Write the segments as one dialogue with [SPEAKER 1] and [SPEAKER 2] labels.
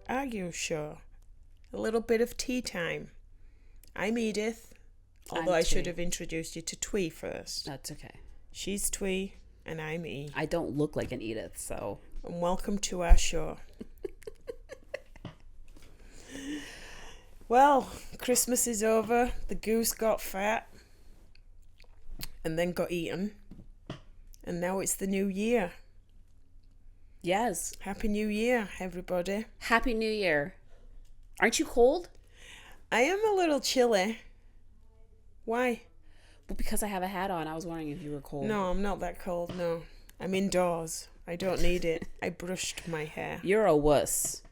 [SPEAKER 1] argue show. A little bit of tea time. I'm Edith, although I should have introduced you to Thuy first.
[SPEAKER 2] That's okay.
[SPEAKER 1] She's Thuy and I'm E.
[SPEAKER 2] I don't look like an Edith, so...
[SPEAKER 1] And welcome to our show. Well, Christmas is over. The goose got fat and then got eaten. And now it's the new year.
[SPEAKER 2] Yes.
[SPEAKER 1] Happy New Year, everybody.
[SPEAKER 2] Happy New Year. Aren't you cold?
[SPEAKER 1] I am a little chilly. Why?
[SPEAKER 2] Well, because I have a hat on. I was wondering if you were cold.
[SPEAKER 1] No, I'm not that cold, no. I'm indoors. I don't need it. I brushed my hair.
[SPEAKER 2] You're a wuss.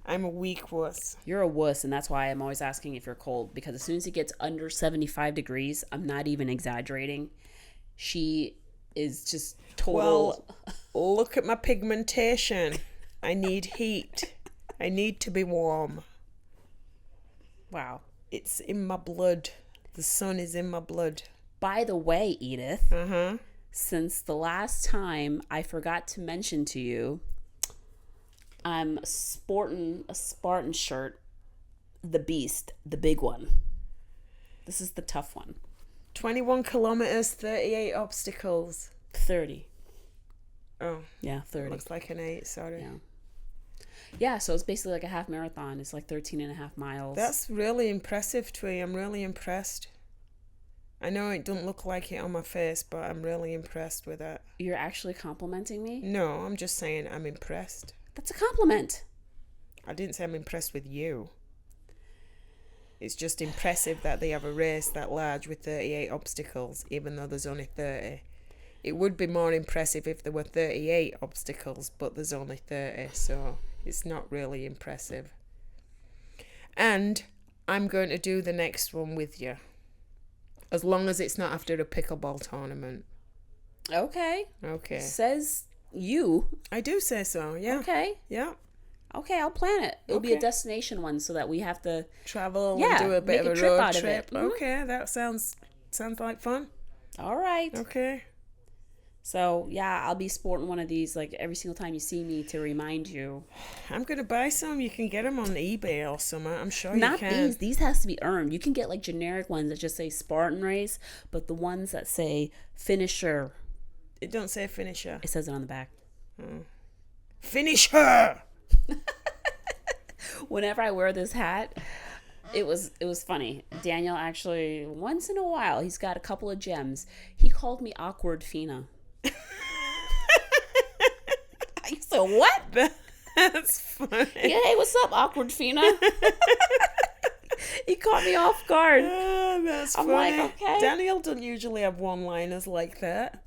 [SPEAKER 1] I'm a weak wuss.
[SPEAKER 2] You're a wuss, and that's why I'm always asking if you're cold. Because as soon as it gets under 75 degrees, I'm not even exaggerating. She is just total...
[SPEAKER 1] Well, look at my pigmentation. I need heat. I need to be warm.
[SPEAKER 2] Wow.
[SPEAKER 1] It's in my blood. The sun is in my blood.
[SPEAKER 2] By the way, Edith,
[SPEAKER 1] Uh-huh.
[SPEAKER 2] since the last time I forgot to mention to you, I'm sporting a Spartan shirt, the Beast, the big one. This is the tough one.
[SPEAKER 1] 21 kilometers, 38 obstacles.
[SPEAKER 2] 30.
[SPEAKER 1] Oh.
[SPEAKER 2] Yeah, 30.
[SPEAKER 1] Looks like an 8, sorry.
[SPEAKER 2] Yeah, so it's basically like a half marathon. It's like 13 and a half miles.
[SPEAKER 1] That's really impressive, Thuy. I'm really impressed. I know it doesn't look like it on my face, but I'm really impressed with that.
[SPEAKER 2] You're actually complimenting me?
[SPEAKER 1] No, I'm just saying I'm impressed.
[SPEAKER 2] That's a compliment.
[SPEAKER 1] I didn't say I'm impressed with you. It's just impressive that they have a race that large with 38 obstacles, even though there's only 30. It would be more impressive if there were 38 obstacles, but there's only 30, so it's not really impressive. And I'm going to do the next one with you, as long as it's not after a pickleball tournament.
[SPEAKER 2] Okay.
[SPEAKER 1] Okay.
[SPEAKER 2] Says you.
[SPEAKER 1] I do say so, yeah.
[SPEAKER 2] Okay.
[SPEAKER 1] Yeah.
[SPEAKER 2] Okay, I'll plan it. It'll be a
[SPEAKER 1] Okay.
[SPEAKER 2] destination one so that we have to...
[SPEAKER 1] Travel
[SPEAKER 2] Yeah,
[SPEAKER 1] and do a bit
[SPEAKER 2] make
[SPEAKER 1] of
[SPEAKER 2] a
[SPEAKER 1] a
[SPEAKER 2] trip
[SPEAKER 1] road
[SPEAKER 2] out of
[SPEAKER 1] trip.
[SPEAKER 2] it. Mhm.
[SPEAKER 1] Okay, that sounds like fun.
[SPEAKER 2] All right.
[SPEAKER 1] Okay.
[SPEAKER 2] So, yeah, I'll be sporting one of these like every single time you see me to remind you.
[SPEAKER 1] I'm going to buy some. You can get them on eBay or something. I'm sure
[SPEAKER 2] Not
[SPEAKER 1] you can.
[SPEAKER 2] these. These has to be earned. You can get like generic ones that just say Spartan race, but the ones that say finisher,
[SPEAKER 1] It don't say finisher.
[SPEAKER 2] it says it on the back.
[SPEAKER 1] Finish her!
[SPEAKER 2] Whenever I wear this hat, it was funny. Daniel actually, once in a while, he's got a couple of gems. He called me Awkward Fina. I said, what?
[SPEAKER 1] That's funny.
[SPEAKER 2] Yeah, hey, what's up, Awkward Fina? He caught me off guard.
[SPEAKER 1] Oh, that's
[SPEAKER 2] I'm
[SPEAKER 1] funny.
[SPEAKER 2] like, okay.
[SPEAKER 1] Daniel doesn't usually have one-liners like that.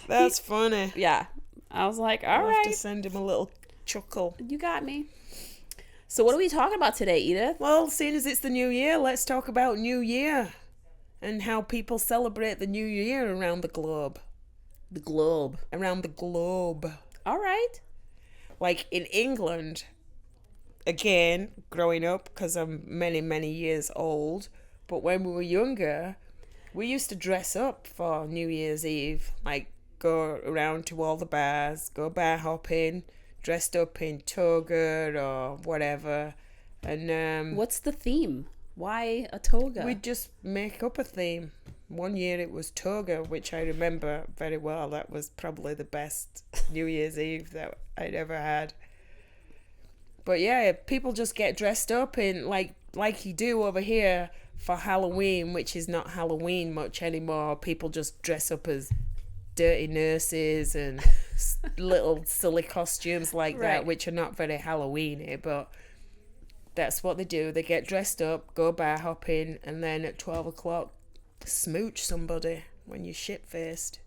[SPEAKER 1] That's funny.
[SPEAKER 2] Yeah. I was like, all
[SPEAKER 1] I'll have to
[SPEAKER 2] right,
[SPEAKER 1] send him a little chuckle.
[SPEAKER 2] you got me. So what are we talking about today, Edith?
[SPEAKER 1] Well, seeing as it's the new year, let's talk about New Year and how people celebrate the new year around the globe.
[SPEAKER 2] The globe.
[SPEAKER 1] Around the globe.
[SPEAKER 2] All right.
[SPEAKER 1] Like in England, again, growing up, because I'm many, many years old, but when we were younger, we used to dress up for New Year's Eve, like go around to all the bars, go bar hopping, dressed up in toga or whatever, and
[SPEAKER 2] What's the theme? Why a toga?
[SPEAKER 1] we'd just make up a theme. One year it was toga, which I remember very well. That was probably the best New Year's Eve that I'd ever had. But yeah, people just get dressed up in like you do over here for Halloween, which is not Halloween much anymore. People just dress up as dirty nurses and little silly costumes like that,
[SPEAKER 2] Right.
[SPEAKER 1] which are not very Halloween-y, but that's what they do. They get dressed up, go bar hopping, and then at 12 o'clock, smooch somebody when you're shit-faced.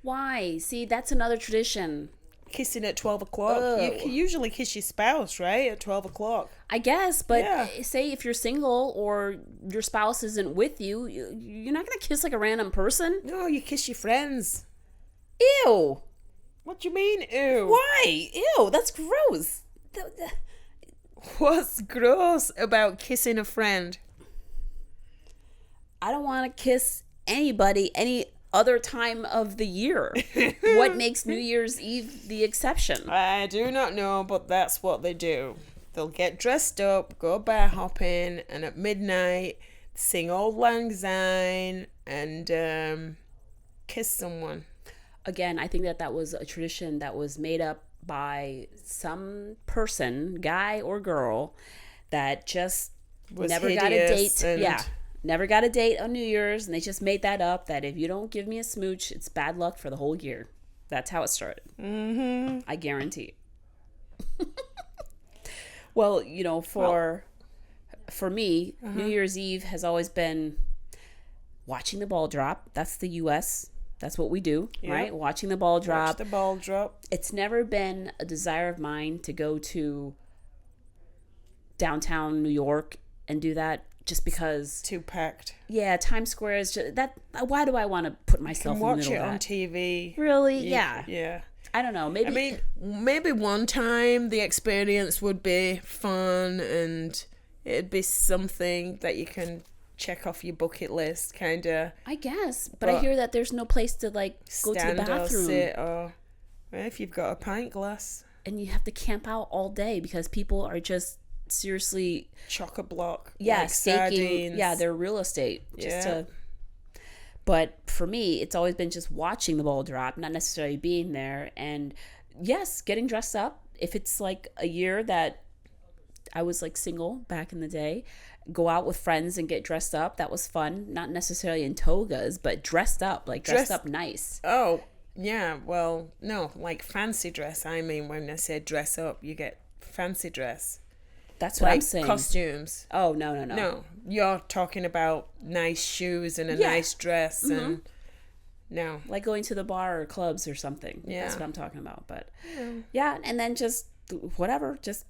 [SPEAKER 2] Why? See, that's another tradition.
[SPEAKER 1] Kissing at 12 o'clock.
[SPEAKER 2] Ugh.
[SPEAKER 1] You can usually kiss your spouse, right, at 12 o'clock.
[SPEAKER 2] I guess, but
[SPEAKER 1] Yeah.
[SPEAKER 2] say if you're single or your spouse isn't with you, you're not going to kiss like a random person.
[SPEAKER 1] No, you kiss your friends.
[SPEAKER 2] Ew.
[SPEAKER 1] What do you mean, ew?
[SPEAKER 2] Why? Ew, that's gross.
[SPEAKER 1] What's gross about kissing a friend?
[SPEAKER 2] I don't want to kiss anybody, any other time of the year? What makes New Year's Eve the exception?
[SPEAKER 1] I do not know, but that's what they do. They'll get dressed up, go bar hopping, and at midnight sing Auld Lang Syne and kiss someone.
[SPEAKER 2] Again, I think that was a tradition that was made up by some person, guy or girl, that just never got a date. Never got a date on New Year's, and they just made that up, that if you don't give me a smooch, it's bad luck for the whole year. That's how it started. Mm-hmm. I guarantee. Well, for me, New Year's Eve has always been watching the ball drop. That's the U.S. That's what we do, right? Watching the ball drop.
[SPEAKER 1] Watch the ball drop.
[SPEAKER 2] It's never been a desire of mine to go to downtown New York and do that, just because
[SPEAKER 1] too packed.
[SPEAKER 2] Yeah, Times Square is just that. Why do I want to put myself in the middle of that?
[SPEAKER 1] Watch it on TV.
[SPEAKER 2] Really? Yeah.
[SPEAKER 1] Yeah.
[SPEAKER 2] I don't know.
[SPEAKER 1] Maybe one time the experience would be fun and it'd be something that you can check off your bucket list, kind of.
[SPEAKER 2] I guess, but I hear that there's no place to go to the bathroom.
[SPEAKER 1] Or sit, or if you've got a pint glass.
[SPEAKER 2] And you have to camp out all day because people are just seriously
[SPEAKER 1] chock-a-block.
[SPEAKER 2] Yeah,
[SPEAKER 1] like
[SPEAKER 2] staking.
[SPEAKER 1] Sardines.
[SPEAKER 2] Yeah, their real estate. But for me, it's always been just watching the ball drop, not necessarily being there. And yes, getting dressed up. If it's like a year that I was like single back in the day, go out with friends and get dressed up. That was fun. Not necessarily in togas, but dressed up, dressed up nice.
[SPEAKER 1] Oh, yeah. Well, no, like fancy dress. I mean, when I say dress up, you get fancy dress.
[SPEAKER 2] That's what I'm saying.
[SPEAKER 1] Costumes.
[SPEAKER 2] Oh, no.
[SPEAKER 1] No, you're talking about nice shoes and a nice dress and no.
[SPEAKER 2] Like going to the bar or clubs or something. Yeah. That's what I'm talking about. But yeah, and then just whatever, just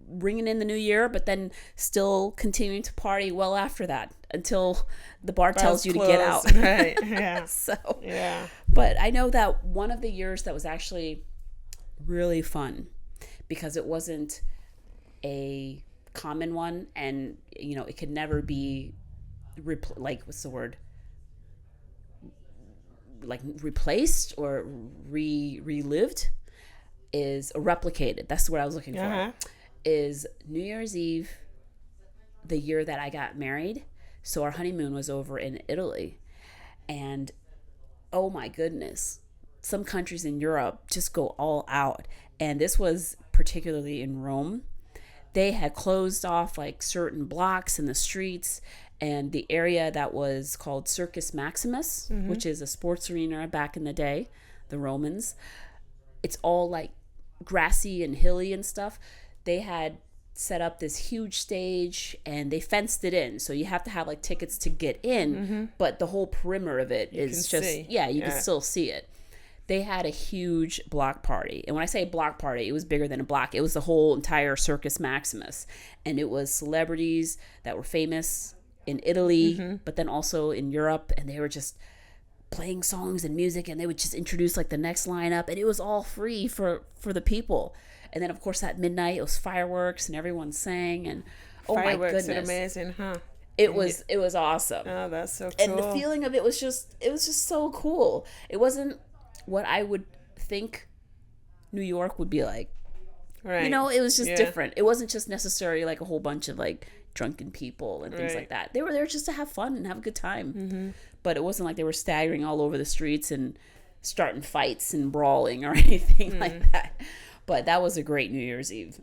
[SPEAKER 2] bringing in the new year, but then still continuing to party well after that until the bar tells you to get out.
[SPEAKER 1] Right, yeah.
[SPEAKER 2] Yeah. But I know that one of the years that was actually really fun because it wasn't a common one, and it could never be what's the word, replaced or relived, is replicated. That's what I was looking for. Is New Year's Eve, the year that I got married. So our honeymoon was over in Italy, and oh my goodness, some countries in Europe just go all out, and this was particularly in Rome. They had closed off certain blocks in the streets, and the area that was called Circus Maximus, which is a sports arena back in the day, the Romans. It's all grassy and hilly and stuff. They had set up this huge stage and they fenced it in. So you have to have tickets to get in, but the whole perimeter of it is just, you can still see it. They had a huge block party. And when I say block party, it was bigger than a block. It was the whole entire Circus Maximus. And it was celebrities that were famous in Italy, but then also in Europe. And they were just playing songs and music, and they would just introduce the next lineup. And it was all free for the people. And then, of course, at midnight, it was fireworks and everyone sang. And oh my goodness.
[SPEAKER 1] Fireworks are amazing, huh?
[SPEAKER 2] It was awesome.
[SPEAKER 1] Oh, that's so cool.
[SPEAKER 2] And the feeling of it was just so cool. It wasn't what I would think New York would be like.
[SPEAKER 1] Right.
[SPEAKER 2] It was just different. It wasn't just necessarily a whole bunch of drunken people and things like that. They were there just to have fun and have a good time. But it wasn't like they were staggering all over the streets and starting fights and brawling or anything like that. But that was a great New Year's Eve.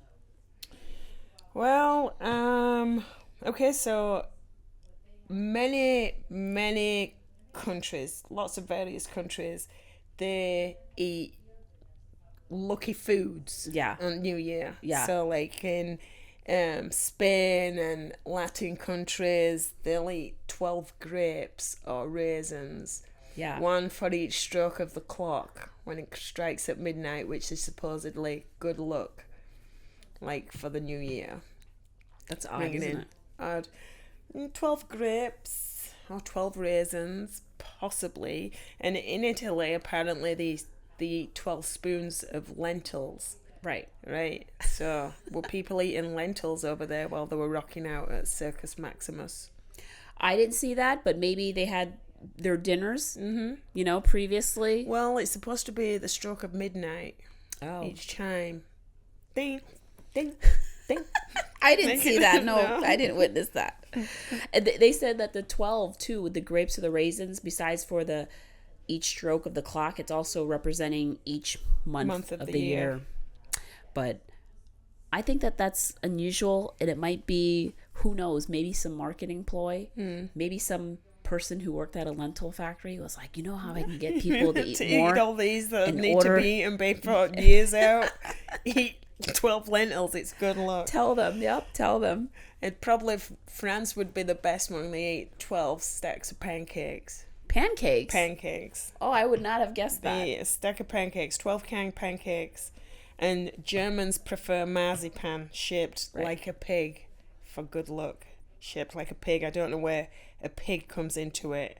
[SPEAKER 1] Well, okay, so many countries, lots of various countries, they eat lucky foods on New Year. Yeah. So in Spain and Latin countries, they'll eat 12 grapes or raisins. Yeah. One for each stroke of the clock when it strikes at midnight, which is supposedly good luck, for the new year.
[SPEAKER 2] That's odd, isn't it?
[SPEAKER 1] Odd. 12 grapes or 12 raisins, possibly. And in Italy, apparently, they eat 12 spoons of lentils.
[SPEAKER 2] Right.
[SPEAKER 1] So were people eating lentils over there while they were rocking out at Circus Maximus?
[SPEAKER 2] I didn't see that, but maybe they had their dinners, previously.
[SPEAKER 1] Well, it's supposed to be the stroke of midnight.
[SPEAKER 2] Oh.
[SPEAKER 1] Each chime. Ding, ding, ding.
[SPEAKER 2] I didn't see that. No,
[SPEAKER 1] No.
[SPEAKER 2] I didn't witness that. And they said that the 12, too, with the grapes or the raisins, besides for each stroke of the clock, it's also representing each month of the year. But I think that's unusual, and it might be, who knows, maybe some marketing ploy. Maybe some person who worked at a lentil factory was like, you know how I can get people to eat more?
[SPEAKER 1] Eat all these that need
[SPEAKER 2] order.
[SPEAKER 1] to be eaten before years out. Eat 12 lentils, it's good luck.
[SPEAKER 2] Tell them.
[SPEAKER 1] It probably, France would be the best one. They eat 12 stacks of pancakes.
[SPEAKER 2] Pancakes? Oh, I would not have guessed that.
[SPEAKER 1] A stack of pancakes, 12 can pancakes. And Germans prefer marzipan, shaped like a pig, for good luck. Shaped like a pig. I don't know where a pig comes into it.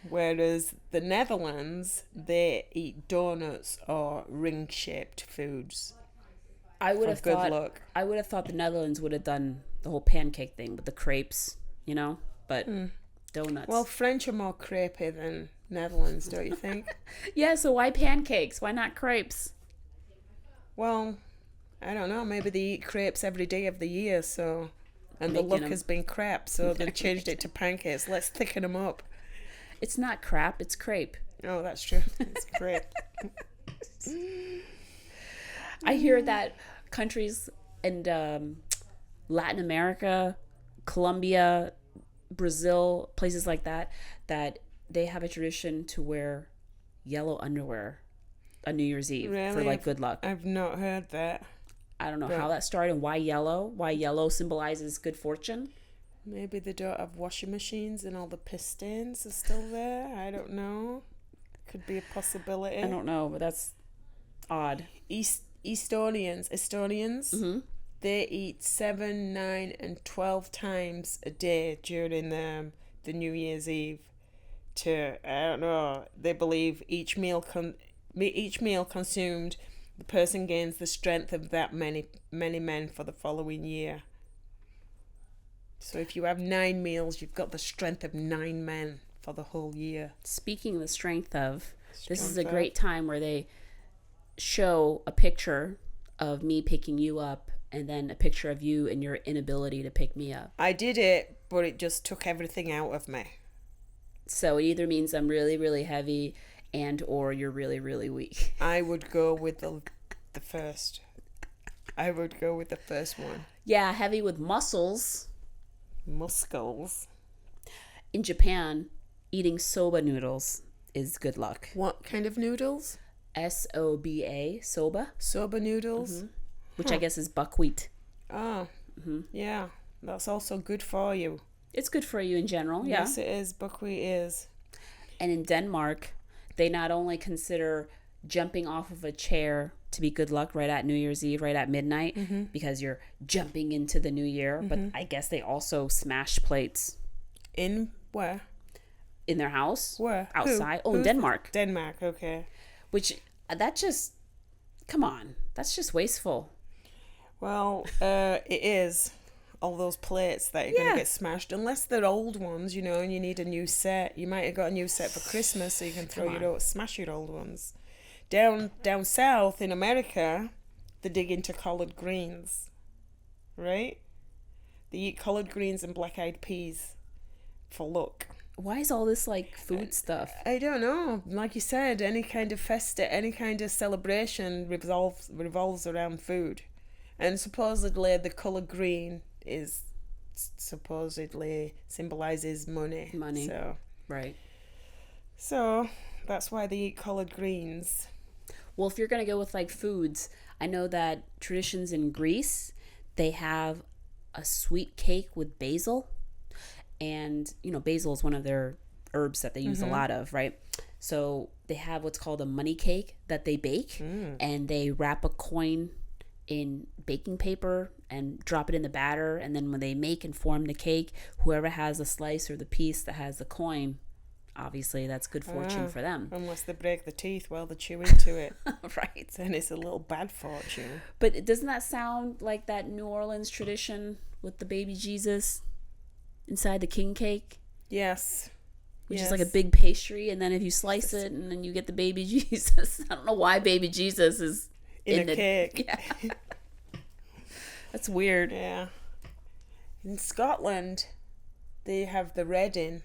[SPEAKER 1] Whereas the Netherlands, they eat donuts or ring-shaped foods.
[SPEAKER 2] I would have thought the Netherlands would have done the whole pancake thing with the crepes, but donuts.
[SPEAKER 1] Well, French are more crepey than Netherlands, don't you think?
[SPEAKER 2] Yeah, so why pancakes? Why not crepes?
[SPEAKER 1] Well, I don't know. Maybe they eat crepes every day of the year, so... And the look has been crap, so they changed it to pancakes. Let's thicken them up.
[SPEAKER 2] It's not crap, it's crepe.
[SPEAKER 1] Oh, that's true. It's crepe.
[SPEAKER 2] I hear that countries in Latin America, Colombia, Brazil, places like that they have a tradition to wear yellow underwear on New Year's Eve for good luck.
[SPEAKER 1] I've not heard that.
[SPEAKER 2] I don't know how that started and why yellow. Why yellow symbolizes good fortune.
[SPEAKER 1] Maybe they don't have washing machines and all the piss stains are still there. I don't know. Could be a possibility.
[SPEAKER 2] I don't know, but that's odd.
[SPEAKER 1] Estonians, they eat 7, 9, and 12 times a day during the New Year's Eve. I don't know. They believe each meal consumed, the person gains the strength of that many men for the following year. So if you have 9 meals, you've got the strength of 9 men for the whole year.
[SPEAKER 2] Speaking of the strength of, this is a great time where they show a picture of me picking you up and then a picture of you and your inability to pick me up.
[SPEAKER 1] I did it, but it just took everything out of me.
[SPEAKER 2] So it either means I'm really, really heavy and or you're really, really weak.
[SPEAKER 1] I would go with the first. I would go with the first one.
[SPEAKER 2] Yeah, heavy with muscles.
[SPEAKER 1] Muscles.
[SPEAKER 2] In Japan, eating soba noodles is good luck.
[SPEAKER 1] What kind of noodles?
[SPEAKER 2] SOBA, soba.
[SPEAKER 1] Soba noodles?
[SPEAKER 2] Mm-hmm. Which I guess is buckwheat.
[SPEAKER 1] Oh, yeah. That's also good for you.
[SPEAKER 2] It's good for you in general, yeah.
[SPEAKER 1] Yes, it is. Buckwheat is.
[SPEAKER 2] And in Denmark, they not only consider jumping off of a chair to be good luck right at New Year's Eve, right at midnight, because you're jumping into the new year, but I guess they also smash plates.
[SPEAKER 1] In where?
[SPEAKER 2] In their house.
[SPEAKER 1] Where?
[SPEAKER 2] Outside. Oh, in Denmark.
[SPEAKER 1] Denmark, okay.
[SPEAKER 2] Which, come on. That's just wasteful.
[SPEAKER 1] Well, it is. All those plates that you're going to get smashed. Unless they're old ones, and you need a new set. You might have got a new set for Christmas so you can smash your old ones. Down south in America, they dig into collard greens. Right? They eat collard greens and black-eyed peas for luck.
[SPEAKER 2] Why is all this like food stuff?
[SPEAKER 1] I don't know. Like you said, any kind of any kind of celebration revolves around food. And supposedly the colour green supposedly symbolizes money. So,
[SPEAKER 2] right.
[SPEAKER 1] So that's why they eat collard greens.
[SPEAKER 2] Well, if you're going to go with like foods, I know that traditions in Greece, they have a sweet cake with basil. And, basil is one of their herbs that they use a lot of, right? So they have what's called a money cake that they bake. And they wrap a coin in baking paper and drop it in the batter. And then when they make and form the cake, whoever has a slice or the piece that has the coin, obviously that's good fortune for them.
[SPEAKER 1] Unless they break the teeth while they chew into it.
[SPEAKER 2] Right.
[SPEAKER 1] Then it's a little bad fortune.
[SPEAKER 2] But doesn't that sound like that New Orleans tradition with the baby Jesus inside the king cake?
[SPEAKER 1] Yes.
[SPEAKER 2] which is like a big pastry, and then if you slice it, and then you get the baby Jesus. I don't know why baby Jesus is
[SPEAKER 1] in a cake.
[SPEAKER 2] Yeah. That's weird.
[SPEAKER 1] Yeah. In Scotland, they have the Redding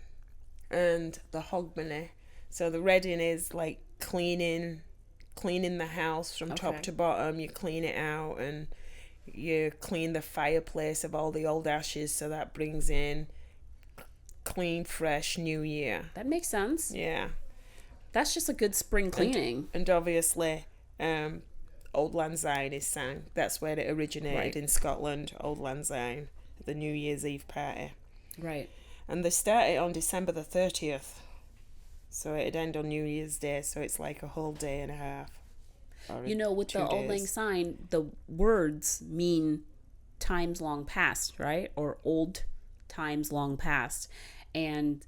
[SPEAKER 1] and the Hogmanay. So the Redding is like cleaning the house from top to bottom. You clean it out and you clean the fireplace of all the old ashes, so that brings in clean, fresh new year.
[SPEAKER 2] That makes sense.
[SPEAKER 1] Yeah.
[SPEAKER 2] That's just a good spring cleaning.
[SPEAKER 1] And obviously, Old Lang Syne is sang. That's where it originated in Scotland, Old Lang Syne, the New Year's Eve party.
[SPEAKER 2] Right.
[SPEAKER 1] And they start it on December the 30th. So it'd end on New Year's Day, so it's like a whole day and a half.
[SPEAKER 2] You know, with the Old Lang Syne, the words mean times long past, right? Or old times long past. And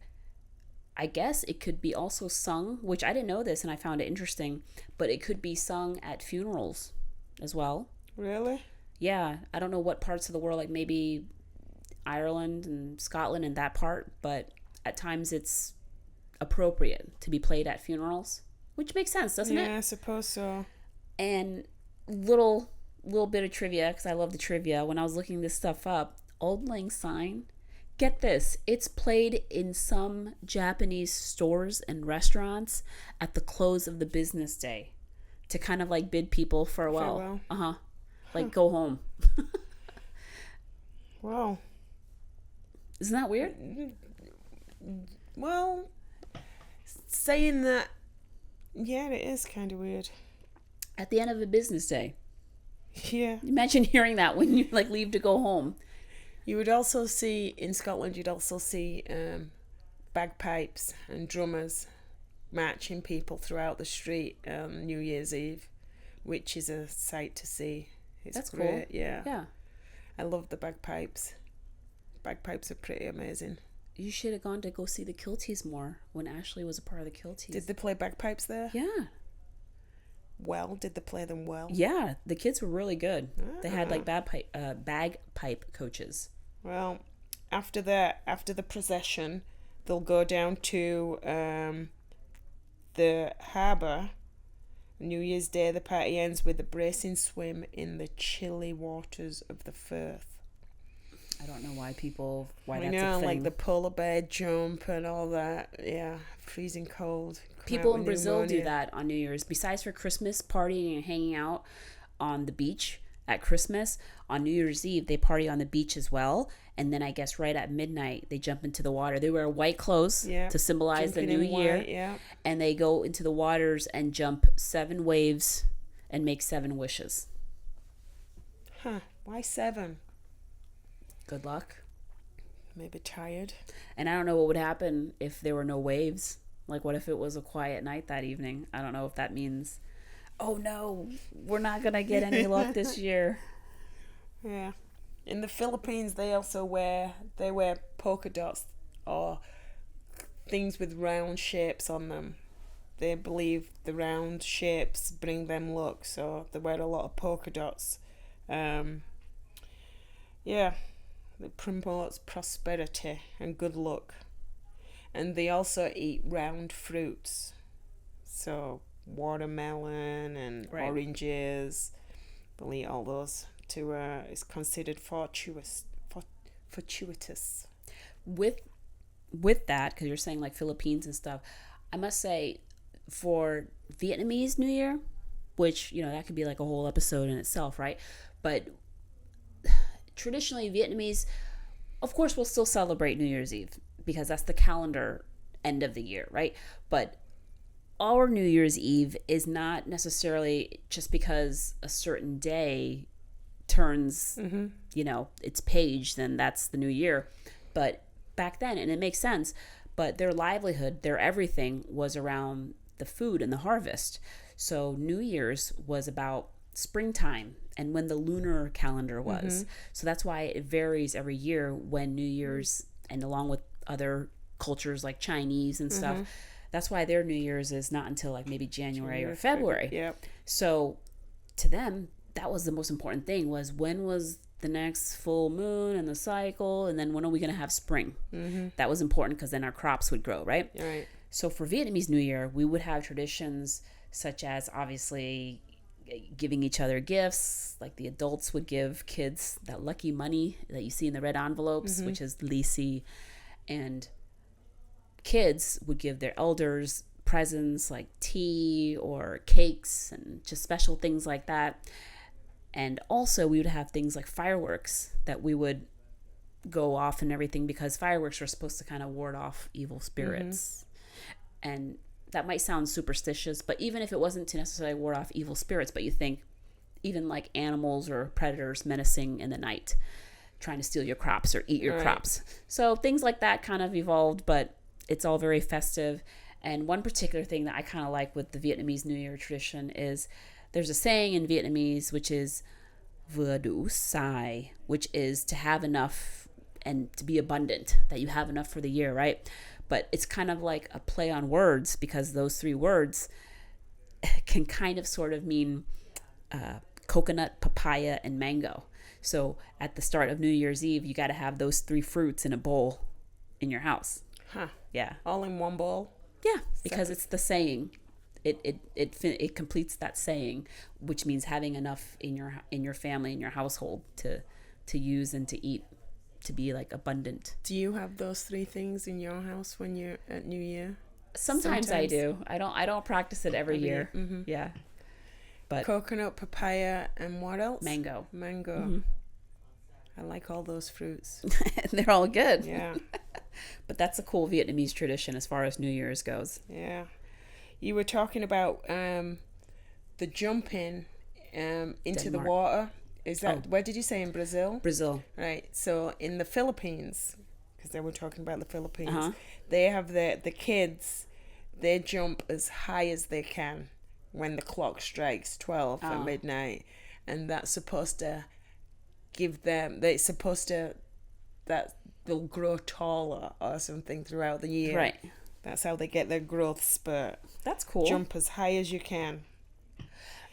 [SPEAKER 2] I guess it could be also sung, which I didn't know this and I found it interesting, but it could be sung at funerals as well.
[SPEAKER 1] Really?
[SPEAKER 2] Yeah. I don't know what parts of the world, like maybe Ireland and Scotland and that part, but at times it's appropriate to be played at funerals, which makes sense, doesn't it?
[SPEAKER 1] Yeah, I suppose so.
[SPEAKER 2] And little bit of trivia, because I love the trivia. When I was looking this stuff up, Old Lang Syne, get this, it's played in some Japanese stores and restaurants at the close of the business day to kind of like bid people farewell. Like go home.
[SPEAKER 1] Wow.
[SPEAKER 2] Isn't that weird?
[SPEAKER 1] Well, saying that, yeah, it is kind of weird.
[SPEAKER 2] At the end of a business day.
[SPEAKER 1] Yeah.
[SPEAKER 2] Imagine hearing that when you like leave to go home.
[SPEAKER 1] You would also see, in Scotland, you'd also see bagpipes and drummers marching people throughout the street on New Year's Eve, which is a sight to see.
[SPEAKER 2] That's
[SPEAKER 1] great.
[SPEAKER 2] cool.
[SPEAKER 1] Yeah.
[SPEAKER 2] Yeah.
[SPEAKER 1] I love the bagpipes. Bagpipes are pretty amazing.
[SPEAKER 2] You should have gone to go see the Kilties more when Ashley was a part of the Kilties.
[SPEAKER 1] Did they play bagpipes there?
[SPEAKER 2] Yeah.
[SPEAKER 1] Well, did they play them well?
[SPEAKER 2] Yeah, the kids were really good. They had like bagpipe coaches.
[SPEAKER 1] Well, after the procession, they'll go down to the harbour. New Year's Day, the party ends with a bracing swim in the chilly waters of the Firth.
[SPEAKER 2] I don't know why that's
[SPEAKER 1] I know,
[SPEAKER 2] a thing.
[SPEAKER 1] like the polar bear jump and all that. Yeah, freezing cold.
[SPEAKER 2] People in Brazil do that on New Year's. Besides for Christmas, partying and hanging out on the beach at Christmas, on New Year's Eve, they party on the beach as well. And then I guess right at midnight, they jump into the water. They wear white clothes to symbolize the new year.
[SPEAKER 1] White,
[SPEAKER 2] and they go into the waters and jump 7 waves and make 7 wishes.
[SPEAKER 1] Huh. Why 7?
[SPEAKER 2] Good luck.
[SPEAKER 1] Maybe tired.
[SPEAKER 2] And I don't know what would happen if there were no waves. Like, what if it was a quiet night that evening? I don't know if that means, oh no, we're not going to get any luck this year.
[SPEAKER 1] Yeah. In the Philippines, they also wear polka dots or things with round shapes on them. They believe the round shapes bring them luck, so they wear a lot of polka dots. Yeah. It promotes prosperity and good luck. And they also eat round fruits. So watermelon and oranges. They'll eat all those to it's considered fortuitous.
[SPEAKER 2] With that, because you're saying like Philippines and stuff, I must say for Vietnamese New Year, which, you know, that could be like a whole episode in itself, right? But traditionally, Vietnamese, of course, will still celebrate New Year's Eve because that's the calendar end of the year, right? But our New Year's Eve is not necessarily just because a certain day turns, you know, its page, then that's the new year. But back then, and it makes sense, but their livelihood, their everything was around the food and the harvest. So New Year's was about springtime and when the lunar calendar was. So that's why it varies every year when New Year's, and along with other cultures like Chinese and stuff, that's why their New Year's is not until like maybe January or February.
[SPEAKER 1] Yep.
[SPEAKER 2] So to them, that was the most important thing, was when was the next full moon and the cycle, and then when are we going to have spring? That was important because then our crops would grow, right?
[SPEAKER 1] Right.
[SPEAKER 2] So for Vietnamese New Year, we would have traditions such as obviously giving each other gifts. Like the adults would give kids that lucky money that you see in the red envelopes, which is lisi, and kids would give their elders presents like tea or cakes and just special things like that. And also we would have things like fireworks that we would go off and everything, because fireworks are supposed to kind of ward off evil spirits. And that might sound superstitious, but even if it wasn't to necessarily ward off evil spirits, but you think even like animals or predators menacing in the night, trying to steal your crops or eat your crops. So things like that kind of evolved, but it's all very festive. And one particular thing that I kind of like with the Vietnamese New Year tradition is there's a saying in Vietnamese, which is vừa đủ xài, which is to have enough and to be abundant, that you have enough for the year, right? But it's kind of like a play on words, because those three words can kind of sort of mean coconut, papaya, and mango. So at the start of New Year's Eve, you got to have those three fruits in a bowl in your house.
[SPEAKER 1] Huh.
[SPEAKER 2] Yeah.
[SPEAKER 1] All in one bowl?
[SPEAKER 2] Yeah, because it's the saying. It completes that saying, which means having enough in your family, in your household to use and to eat, to be like abundant.
[SPEAKER 1] Do you have those three things in your house when you're at New Year?
[SPEAKER 2] Sometimes I do. I don't practice it every year. Yeah. But
[SPEAKER 1] coconut, papaya, and what else?
[SPEAKER 2] Mango.
[SPEAKER 1] I like all those fruits.
[SPEAKER 2] They're all good.
[SPEAKER 1] Yeah.
[SPEAKER 2] But that's a cool Vietnamese tradition as far as New Year's goes.
[SPEAKER 1] Yeah. You were talking about the jumping into
[SPEAKER 2] Denmark.
[SPEAKER 1] the water. Is that, where did you say, in Brazil?
[SPEAKER 2] Brazil.
[SPEAKER 1] Right. So in the Philippines, because they were talking about the Philippines, they have the kids, they jump as high as they can when the clock strikes 12 at midnight. And that's supposed to give them, that they'll grow taller or something throughout the year.
[SPEAKER 2] Right.
[SPEAKER 1] That's how they get their growth spurt.
[SPEAKER 2] That's cool.
[SPEAKER 1] Jump as high as you can.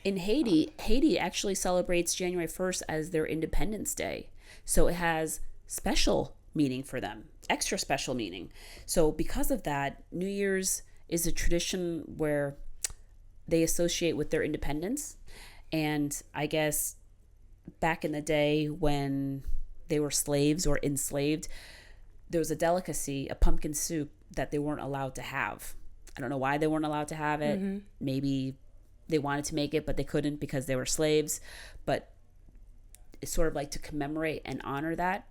[SPEAKER 2] In Haiti actually celebrates January 1st as their Independence Day. So it has special meaning for them, extra special meaning. So because of that, New Year's is a tradition where they associate with their independence. And I guess back in the day when they were slaves or enslaved, there was a delicacy, a pumpkin soup, that they weren't allowed to have. I don't know why they weren't allowed to have it. Maybe they wanted to make it, but they couldn't because they were slaves. But it's sort of like to commemorate and honor that.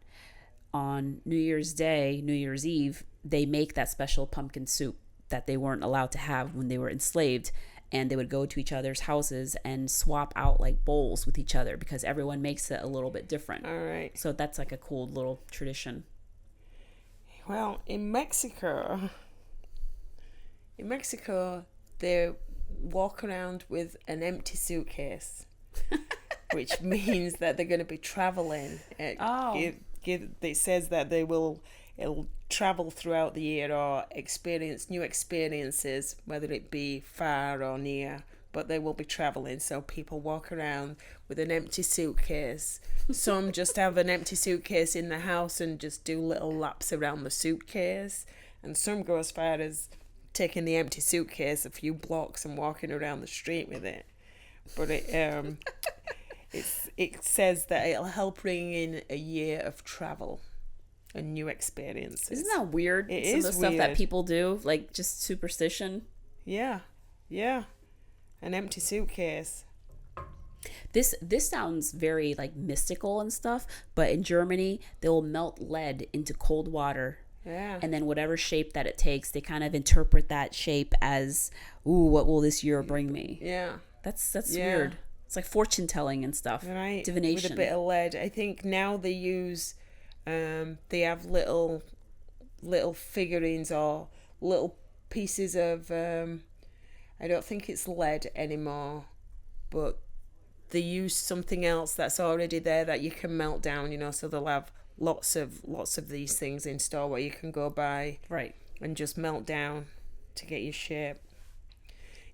[SPEAKER 2] On New Year's Day, New Year's Eve, they make that special pumpkin soup that they weren't allowed to have when they were enslaved. And they would go to each other's houses and swap out like bowls with each other, because everyone makes it a little bit different.
[SPEAKER 1] All right.
[SPEAKER 2] So that's like a cool little tradition.
[SPEAKER 1] Well, in Mexico, they walk around with an empty suitcase, which means that they're going to be traveling. It says that it'll travel throughout the year or experience new experiences, whether it be far or near, but they will be traveling. So people walk around with an empty suitcase. Some just have an empty suitcase in the house and just do little laps around the suitcase. And some go as far as taking the empty suitcase a few blocks and walking around the street with it. But it says that it'll help bring in a year of travel and new experiences.
[SPEAKER 2] Isn't that weird?
[SPEAKER 1] It
[SPEAKER 2] Some
[SPEAKER 1] is
[SPEAKER 2] of the stuff
[SPEAKER 1] weird.
[SPEAKER 2] that people do, like just superstition.
[SPEAKER 1] Yeah. An empty suitcase.
[SPEAKER 2] This sounds very like mystical and stuff, but in Germany they will melt lead into cold water.
[SPEAKER 1] Yeah.
[SPEAKER 2] And then whatever shape that it takes, they kind of interpret that shape as, ooh, what will this year bring me?
[SPEAKER 1] Yeah.
[SPEAKER 2] That's weird. It's like fortune telling and stuff.
[SPEAKER 1] Right.
[SPEAKER 2] Divination.
[SPEAKER 1] With a bit of lead. I think now they use they have little figurines or little pieces of I don't think it's lead anymore, but they use something else that's already there that you can melt down, so they'll have lots of these things in store where you can go by and just melt down to get your shape.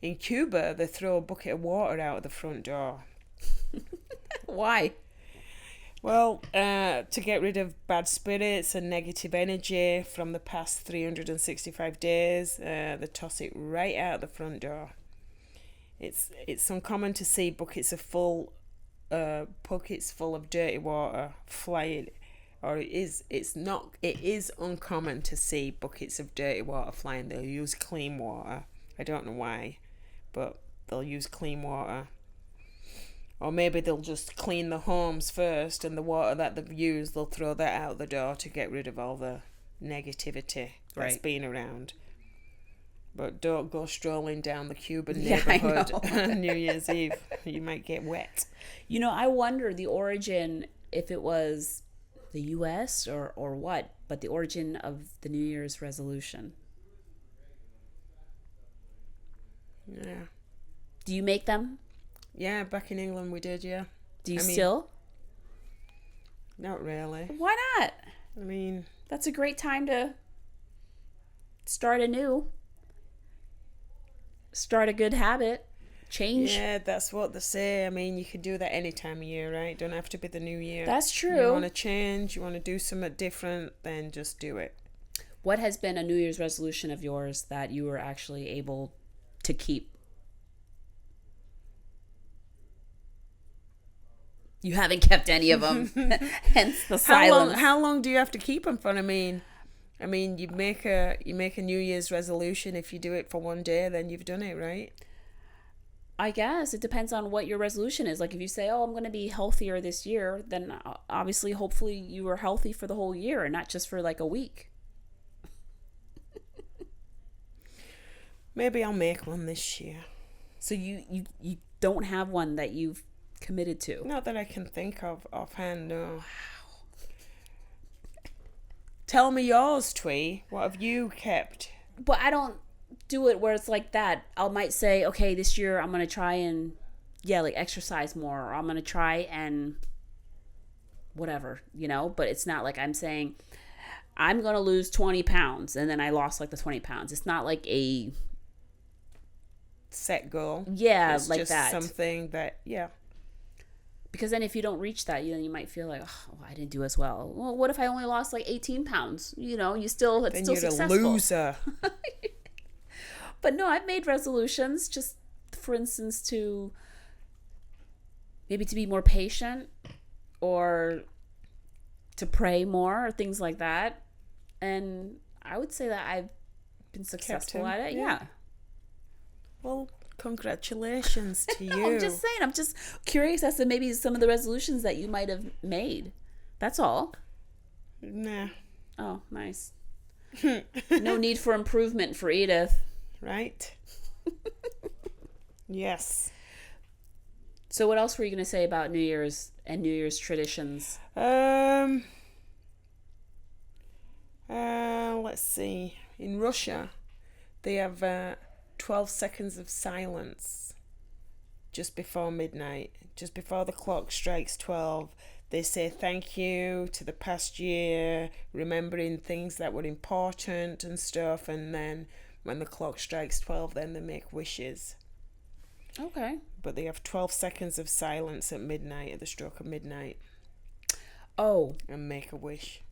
[SPEAKER 1] In Cuba, they throw a bucket of water out of the front door.
[SPEAKER 2] Why?
[SPEAKER 1] Well, to get rid of bad spirits and negative energy from the past 365 days, they toss it right out the front door. It's uncommon to see buckets full of dirty water flying, or it is uncommon to see buckets of dirty water flying. They'll use clean water. I don't know why, but they'll use clean water. Or maybe they'll just clean the homes first, and the water that they've used, they'll throw that out the door to get rid of all the negativity that's been around. But don't go strolling down the Cuban neighborhood on New Year's Eve. You might get wet.
[SPEAKER 2] You know, I wonder the origin, if it was the U.S. or what, but the origin of the New Year's resolution.
[SPEAKER 1] Yeah.
[SPEAKER 2] Do you make them?
[SPEAKER 1] Yeah, back in England we did, yeah.
[SPEAKER 2] Do you still?
[SPEAKER 1] Not really.
[SPEAKER 2] Why not?
[SPEAKER 1] I mean...
[SPEAKER 2] That's a great time to start anew. Start a good habit. Change.
[SPEAKER 1] Yeah, that's what they say. I mean, you can do that any time of year, right? Don't have to be the new year.
[SPEAKER 2] That's true.
[SPEAKER 1] You want to change, you want to do something different, then just do it.
[SPEAKER 2] What has been a New Year's resolution of yours that you were actually able to keep? You haven't kept any of them, hence the silence.
[SPEAKER 1] How long do you have to keep them for? I mean, you make a New Year's resolution. If you do it for one day, then you've done it, right?
[SPEAKER 2] I guess it depends on what your resolution is. Like if you say, "Oh, I'm going to be healthier this year," then obviously, hopefully, you are healthy for the whole year and not just for like a week.
[SPEAKER 1] Maybe I'll make one this year.
[SPEAKER 2] So you don't have one that you've committed to?
[SPEAKER 1] Not that I can think of offhand, no. Wow. Tell me yours, Thuy. What have you kept?
[SPEAKER 2] But I don't do it where it's like that. I might say, okay, this year I'm going to try and, like exercise more. Or I'm going to try and whatever, But it's not like I'm saying, I'm going to lose 20 pounds. And then I lost like the 20 pounds. It's not like a
[SPEAKER 1] set goal.
[SPEAKER 2] Yeah,
[SPEAKER 1] it's
[SPEAKER 2] like
[SPEAKER 1] just
[SPEAKER 2] that.
[SPEAKER 1] Something that, yeah.
[SPEAKER 2] Because then if you don't reach that, you might feel like, oh, I didn't do as well. Well, what if I only lost like 18 pounds? It's
[SPEAKER 1] then
[SPEAKER 2] still
[SPEAKER 1] you're
[SPEAKER 2] successful.
[SPEAKER 1] A loser.
[SPEAKER 2] But no, I've made resolutions just, for instance, to maybe to be more patient or to pray more or things like that. And I would say that I've been successful at it. Yeah.
[SPEAKER 1] Well, congratulations to you.
[SPEAKER 2] I'm just saying. I'm just curious as to maybe some of the resolutions that you might have made. That's all.
[SPEAKER 1] Nah.
[SPEAKER 2] Oh, nice. No need for improvement for Edith.
[SPEAKER 1] Right? Yes.
[SPEAKER 2] So what else were you going to say about New Year's and New Year's traditions?
[SPEAKER 1] Let's see. In Russia, they have 12 seconds of silence just before midnight. Just before the clock strikes 12, they say thank you to the past year, remembering things that were important and stuff, and then when the clock strikes 12, then they make wishes.
[SPEAKER 2] Okay.
[SPEAKER 1] But they have 12 seconds of silence at midnight, at the stroke of midnight.
[SPEAKER 2] Oh.
[SPEAKER 1] And make a wish.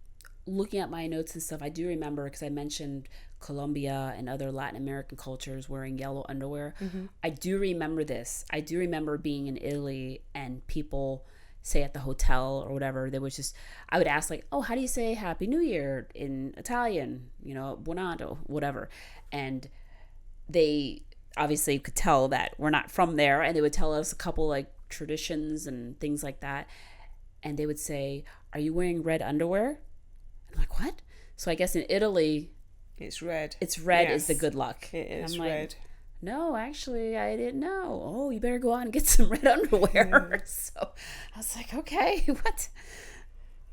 [SPEAKER 2] Looking at my notes and stuff, I do remember, because I mentioned Colombia and other Latin American cultures wearing yellow underwear. Mm-hmm. I do remember this. I do remember being in Italy and people say at the hotel or whatever, there was just, I would ask like, oh, how do you say Happy New Year in Italian? Buon anno, whatever. And they obviously could tell that we're not from there, and they would tell us a couple like traditions and things like that. And they would say, are you wearing red underwear? I'm like, what? So I guess in Italy,
[SPEAKER 1] it's red.
[SPEAKER 2] It's red. Yes. Is the good luck.
[SPEAKER 1] It is
[SPEAKER 2] I'm
[SPEAKER 1] red.
[SPEAKER 2] Like, no, actually, I didn't know. Oh, you better go out and get some red underwear. Yeah. So I was like, okay, what?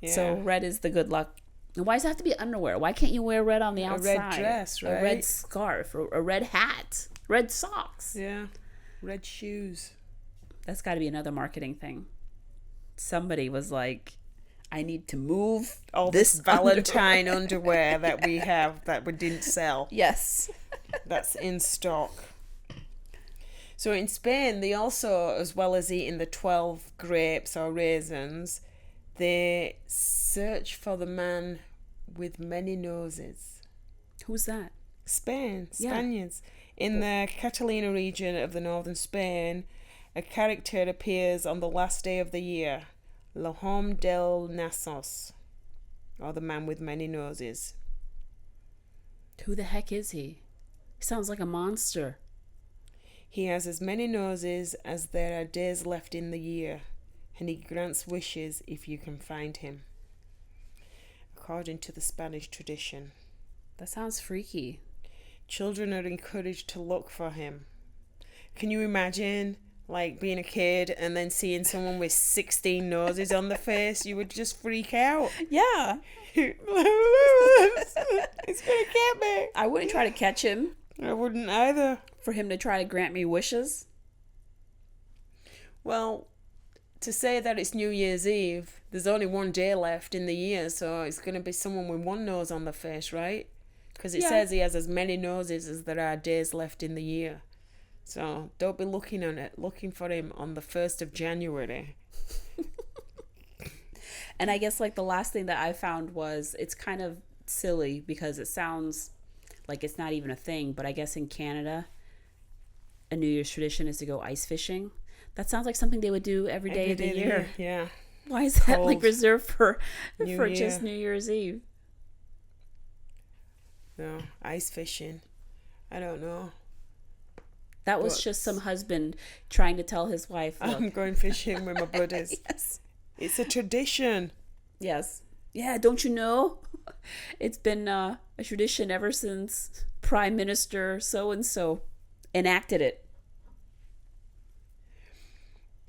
[SPEAKER 2] Yeah. So red is the good luck. And why does it have to be underwear? Why can't you wear red on the outside?
[SPEAKER 1] A red dress, right?
[SPEAKER 2] A red scarf, or a red hat, red socks.
[SPEAKER 1] Yeah, red shoes.
[SPEAKER 2] That's got to be another marketing thing. Somebody was like, I need to move
[SPEAKER 1] all this Valentine underwear that we have that we didn't sell.
[SPEAKER 2] Yes.
[SPEAKER 1] That's in stock. So in Spain, they also, as well as eating the 12 grapes or raisins, they search for the man with many noses.
[SPEAKER 2] Who's that?
[SPEAKER 1] Spain,
[SPEAKER 2] Yeah.
[SPEAKER 1] Spaniards. In the Catalina region of the northern Spain, a character appears on the last day of the year, El Homme del Nasos, or the man with many noses.
[SPEAKER 2] Who the heck is he? He sounds like a monster.
[SPEAKER 1] He has as many noses as there are days left in the year, and he grants wishes if you can find him, according to the Spanish tradition.
[SPEAKER 2] That sounds freaky.
[SPEAKER 1] Children are encouraged to look for him. Can you imagine, like, being a kid and then seeing someone with 16 noses on the face? You would just freak out.
[SPEAKER 2] Yeah.
[SPEAKER 1] It's gonna get me.
[SPEAKER 2] I wouldn't try to catch him.
[SPEAKER 1] I wouldn't either.
[SPEAKER 2] For him to try to grant me wishes.
[SPEAKER 1] Well, to say that it's New Year's Eve, there's only one day left in the year, so it's going to be someone with one nose on the face, right? Because it says he has as many noses as there are days left in the year. So don't be looking for him on the 1st of January.
[SPEAKER 2] And I guess like the last thing that I found was it's kind of silly because it sounds like it's not even a thing, but I guess in Canada, a New Year's tradition is to go ice fishing. That sounds like something they would do every day of the year.
[SPEAKER 1] Yeah.
[SPEAKER 2] Why is that like reserved for
[SPEAKER 1] Year.
[SPEAKER 2] just New Year's Eve?
[SPEAKER 1] No, ice fishing. I don't know.
[SPEAKER 2] That was just some husband trying to tell his wife, look,
[SPEAKER 1] I'm going fishing with my buddies.
[SPEAKER 2] Yes.
[SPEAKER 1] It's a tradition.
[SPEAKER 2] Yes. Yeah, don't you know? It's been a tradition ever since Prime Minister so-and-so enacted it.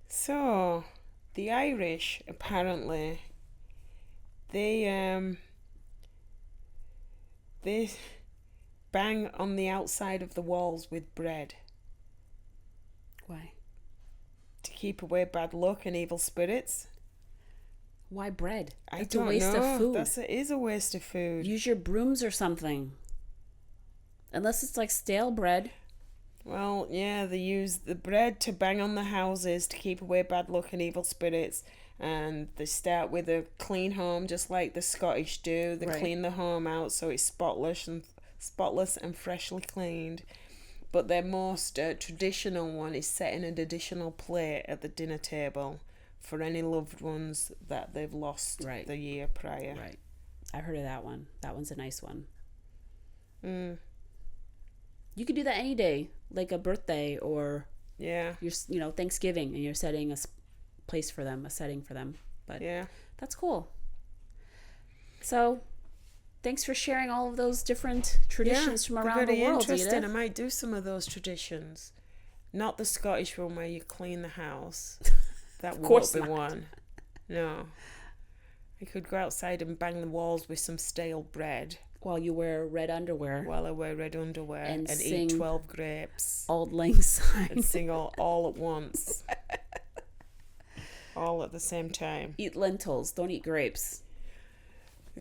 [SPEAKER 1] So, the Irish, apparently, they bang on the outside of the walls with bread
[SPEAKER 2] Why?
[SPEAKER 1] to keep away bad luck and evil spirits.
[SPEAKER 2] Why bread?
[SPEAKER 1] I
[SPEAKER 2] That's
[SPEAKER 1] don't
[SPEAKER 2] a waste
[SPEAKER 1] know.
[SPEAKER 2] of food.
[SPEAKER 1] It is a waste of food.
[SPEAKER 2] Use your brooms or something. Unless it's like stale bread.
[SPEAKER 1] Well, yeah, they use the bread to bang on the houses to keep away bad luck and evil spirits. And they start with a clean home, just like the Scottish do. They
[SPEAKER 2] Right.
[SPEAKER 1] clean the home out so it's spotless and freshly cleaned. But their most traditional one is setting an additional plate at the dinner table for any loved ones that they've lost
[SPEAKER 2] Right.
[SPEAKER 1] the year prior.
[SPEAKER 2] Right. I heard of that one. That one's a nice one. You could do that any day, like a birthday or
[SPEAKER 1] Yeah.
[SPEAKER 2] your Thanksgiving, and you're setting a place for them, a setting for them. But
[SPEAKER 1] Yeah.
[SPEAKER 2] that's cool. So, thanks for sharing all of those different traditions from
[SPEAKER 1] they're
[SPEAKER 2] around the
[SPEAKER 1] very
[SPEAKER 2] world,
[SPEAKER 1] interesting.
[SPEAKER 2] Edith.
[SPEAKER 1] I might do some of those traditions. Not the Scottish one where you clean the house. That won't
[SPEAKER 2] course
[SPEAKER 1] be
[SPEAKER 2] not.
[SPEAKER 1] one. No. I could go outside and bang the walls with some stale bread
[SPEAKER 2] While you wear red underwear,
[SPEAKER 1] while I wear red underwear
[SPEAKER 2] And
[SPEAKER 1] and
[SPEAKER 2] sing
[SPEAKER 1] eat 12 grapes
[SPEAKER 2] Auld Lang Syne.
[SPEAKER 1] and sing all at once. All at the same time.
[SPEAKER 2] Eat lentils, don't eat grapes.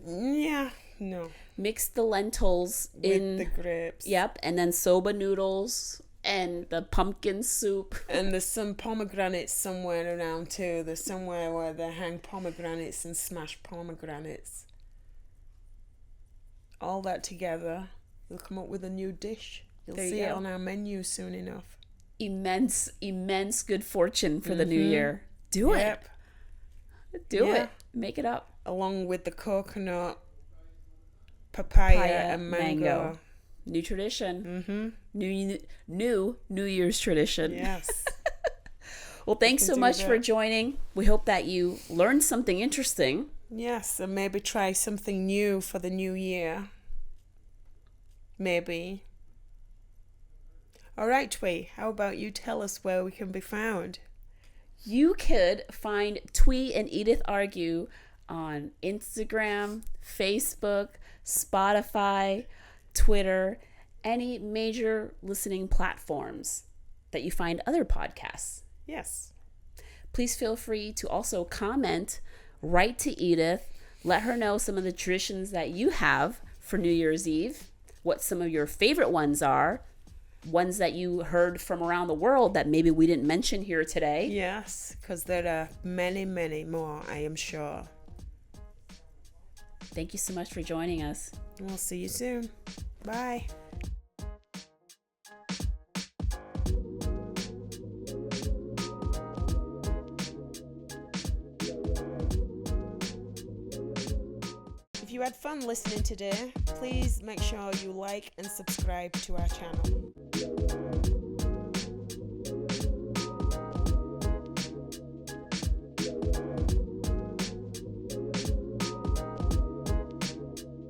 [SPEAKER 1] Yeah. No.
[SPEAKER 2] Mix the lentils in
[SPEAKER 1] With the grapes.
[SPEAKER 2] Yep, and then soba noodles and the pumpkin soup.
[SPEAKER 1] And there's some pomegranates somewhere around too. There's somewhere where they hang pomegranates and smash pomegranates. All that together, you'll come up with a new dish. You'll
[SPEAKER 2] There you
[SPEAKER 1] see it
[SPEAKER 2] go.
[SPEAKER 1] on our menu soon enough.
[SPEAKER 2] Immense good fortune for the new year. Do it. Do
[SPEAKER 1] Yeah.
[SPEAKER 2] it. Make it up.
[SPEAKER 1] Along with the coconut, papaya, and mango.
[SPEAKER 2] New tradition. New New Year's tradition.
[SPEAKER 1] Yes.
[SPEAKER 2] Well, thanks
[SPEAKER 1] can
[SPEAKER 2] so
[SPEAKER 1] do
[SPEAKER 2] much
[SPEAKER 1] that.
[SPEAKER 2] for joining. We hope that you learned something interesting.
[SPEAKER 1] Yes, and maybe try something new for the new year. Maybe. All right, Twee, how about you tell us where we can be found?
[SPEAKER 2] You could find Twee and Edith Argue on Instagram, Facebook, Spotify, Twitter, any major listening platforms that you find other podcasts.
[SPEAKER 1] Yes.
[SPEAKER 2] Please feel free to also comment, write to Edith, let her know some of the traditions that you have for New Year's Eve, what some of your favorite ones are, ones that you heard from around the world that maybe we didn't mention here today.
[SPEAKER 1] Yes, because there are many, many more, I am sure.
[SPEAKER 2] Thank you so much for joining us.
[SPEAKER 1] We'll see you soon. Bye. If you had fun listening today, please make sure you like and subscribe to our channel.